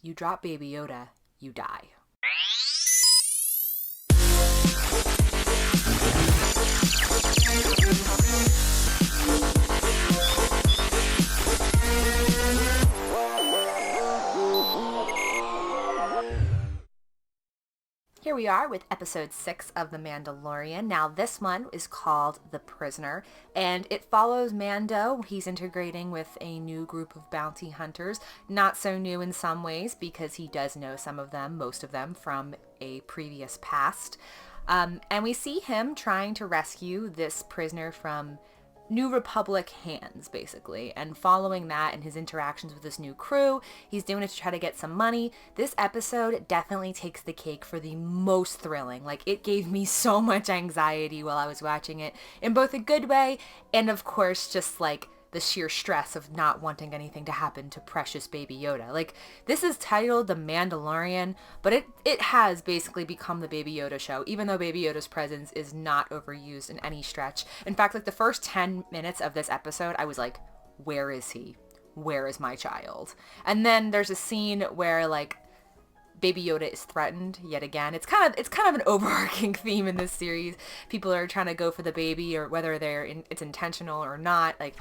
You drop Baby Yoda, you die. Here we are with episode 6 of The Mandalorian. Now this one is called The Prisoner, and it follows Mando. He's integrating with a new group of bounty hunters. Not so new in some ways because he does know some of them, most of them, from a previous past. And we see him trying to rescue this prisoner from New Republic hands, basically, and following that and his interactions with this new crew, he's doing it to try to get some money. This episode definitely takes the cake for the most thrilling. Like, it gave me so much anxiety while I was watching it, in both a good way, and of course, just like the sheer stress of not wanting anything to happen to precious Baby Yoda. Like, this is titled The Mandalorian, but it has basically become the Baby Yoda show, even though Baby Yoda's presence is not overused in any stretch. In fact, like, the first 10 minutes of this episode, I was like, where is he? Where is my child? And then there's a scene where, like, Baby Yoda is threatened yet again. It's kind of an overarching theme in this series. People are trying to go for the baby, or whether it's intentional or not. Like,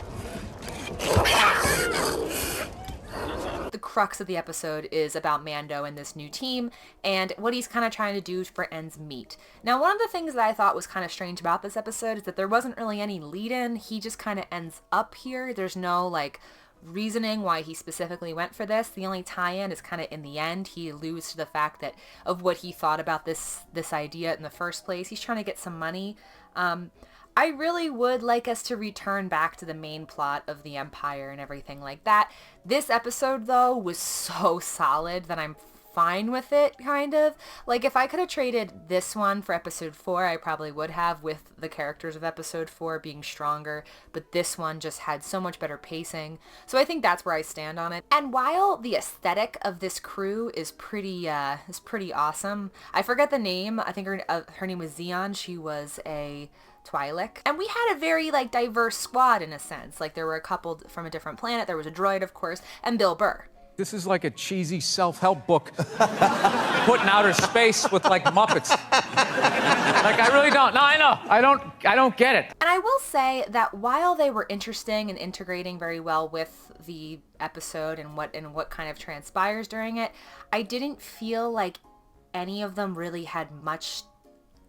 the crux of the episode is about Mando and this new team and what he's kind of trying to do for ends meet. Now, one of the things that I thought was kind of strange about this episode is that there wasn't really any lead-in. He just kind of ends up here. There's no, like, reasoning why he specifically went for this. The only tie-in is kind of in the end. He alludes to the fact that of what he thought about this idea in the first place. He's trying to get some money. I really would like us to return back to the main plot of the Empire and everything like that. This episode, though, was so solid that I'm fine with it, kind of. Like, if I could have traded this one for episode 4, I probably would have, with the characters of episode 4 being stronger, but this one just had so much better pacing. So I think that's where I stand on it. And while the aesthetic of this crew is pretty awesome, I forget the name. I think her name was Zeon. She was a Twi'lek. And we had a very, like, diverse squad in a sense. Like, there were a couple from a different planet. There was a droid, of course, and Bill Burr. This is like a cheesy self-help book put in outer space with, like, Muppets. Like, I really don't. No, I know. I don't get it. And I will say that while they were interesting and integrating very well with the episode and what kind of transpires during it, I didn't feel like any of them really had much,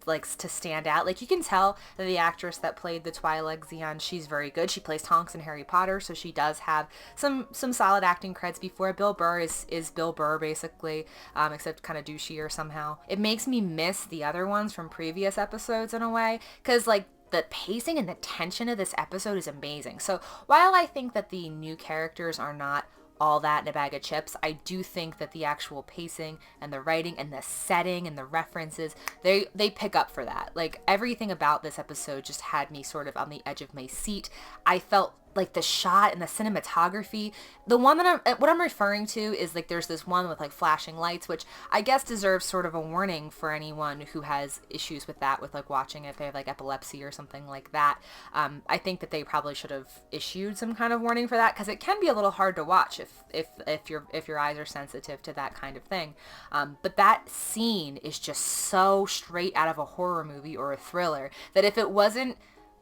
like, to stand out. Like, you can tell that the actress that played the Twi'lek Zeon, she's very good. She plays Tonks in Harry Potter, so she does have some solid acting creds before. Bill Burr is Bill Burr, basically, except kind of douchier somehow. It makes me miss the other ones from previous episodes in a way, because, like, the pacing and the tension of this episode is amazing. So while I think that the new characters are not all that in a bag of chips, I do think that the actual pacing and the writing and the setting and the references, they pick up for that. Like, everything about this episode just had me sort of on the edge of my seat. I felt like the shot and the cinematography, the one that what I'm referring to is, like, there's this one with, like, flashing lights, which I guess deserves sort of a warning for anyone who has issues with that, with, like, watching it, if they have, like, epilepsy or something like that. I think that they probably should have issued some kind of warning for that, because it can be a little hard to watch if your eyes are sensitive to that kind of thing. But that scene is just so straight out of a horror movie or a thriller that if it wasn't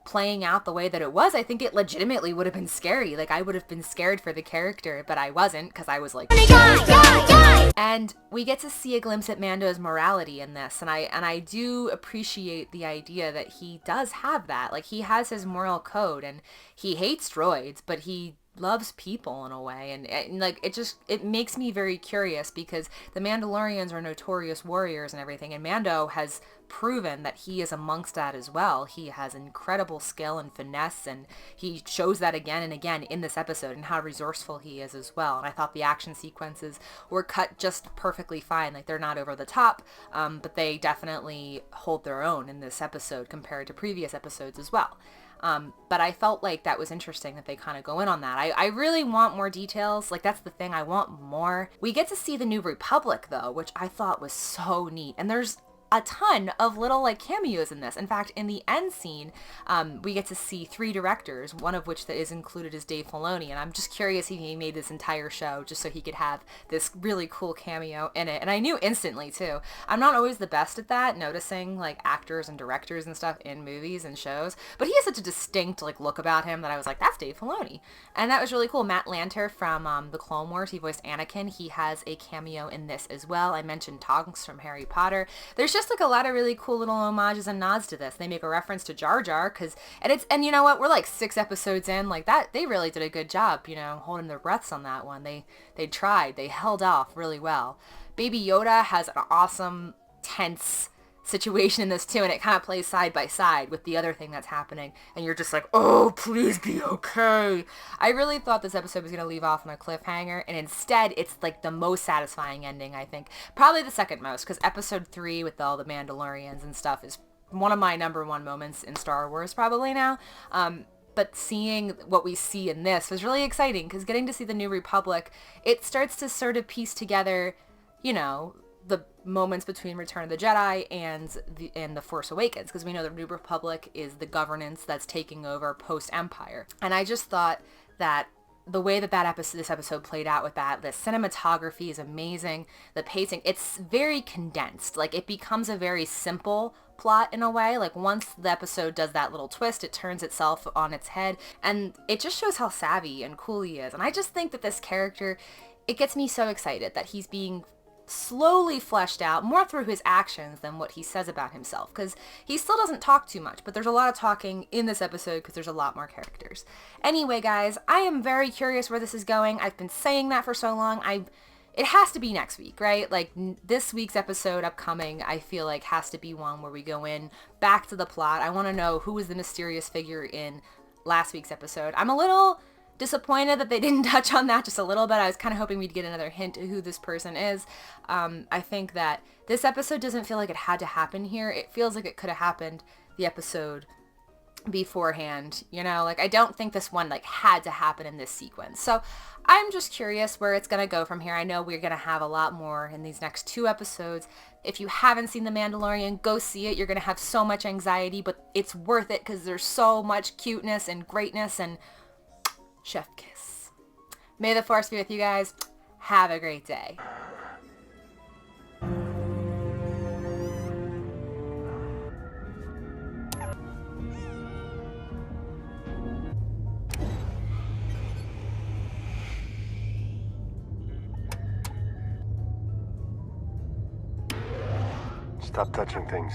playing out the way that it was, I think it legitimately would have been scary. Like, I would have been scared for the character, but I wasn't, because I was like, die! And we get to see a glimpse at Mando's morality in this, and I do appreciate the idea that he does have that. Like, he has his moral code, and he hates droids, but he loves people in a way, and like, it makes me very curious, because the Mandalorians are notorious warriors and everything, and Mando has proven that he is amongst that as well. He has incredible skill and finesse, and he shows that again and again in this episode, and how resourceful he is as well. And I thought the action sequences were cut just perfectly fine. Like, they're not over the top, but they definitely hold their own in this episode compared to previous episodes as well. But I felt like that was interesting that they kind of go in on that. I really want more details. Like, that's the thing. I want more. We get to see the New Republic, though, which I thought was so neat. And there's a ton of little like cameos in this. In fact, in the end scene, we get to see 3 directors, one of which that is included is Dave Filoni, and I'm just curious if he made this entire show just so he could have this really cool cameo in it. And I knew instantly too. I'm not always the best at that, noticing like actors and directors and stuff in movies and shows, but he has such a distinct like look about him that I was like, that's Dave Filoni. And that was really cool. Matt Lanter from the Clone Wars, he voiced Anakin. He has a cameo in this as well. I mentioned Tonks from Harry Potter. There's just like a lot of really cool little homages and nods to this. They make a reference to Jar Jar and you know what, we're like 6 episodes in, like that they really did a good job, you know, holding their breaths on that one. They tried, they held off really well. Baby Yoda has an awesome tense situation in this too, and it kind of plays side by side with the other thing that's happening, and you're just like, oh, please be okay. I really thought this episode was going to leave off on a cliffhanger, and instead it's like the most satisfying ending, I think. Probably the second most, because episode 3 with all the Mandalorians and stuff is one of my number 1 moments in Star Wars probably now. But seeing what we see in this was really exciting, because getting to see the New Republic, it starts to sort of piece together, you know, the moments between Return of the Jedi and the Force Awakens, because we know the New Republic is the governance that's taking over post-Empire. And I just thought that the way that this episode played out with that, the cinematography is amazing, the pacing, it's very condensed. Like, it becomes a very simple plot in a way. Like, once the episode does that little twist, it turns itself on its head, and it just shows how savvy and cool he is. And I just think that this character, it gets me so excited that he's being slowly fleshed out more through his actions than what he says about himself, because he still doesn't talk too much, but there's a lot of talking in this episode because there's a lot more characters. Anyway, guys, I am very curious where this is going. I've been saying that for so long. It has to be next week, right? Like, this week's episode upcoming, I feel like has to be one where we go in back to the plot. I want to know who was the mysterious figure in last week's episode. I'm a little disappointed that they didn't touch on that just a little bit. I was kind of hoping we'd get another hint to who this person is. I think that this episode doesn't feel like it had to happen here. It feels like it could have happened the episode beforehand, you know? Like, I don't think this one like had to happen in this sequence. So I'm just curious where it's going to go from here. I know we're going to have a lot more in these next 2 episodes. If you haven't seen The Mandalorian, go see it. You're going to have so much anxiety, but it's worth it because there's so much cuteness and greatness and chef kiss. May the Force be with you guys. Have a great day. Stop touching things.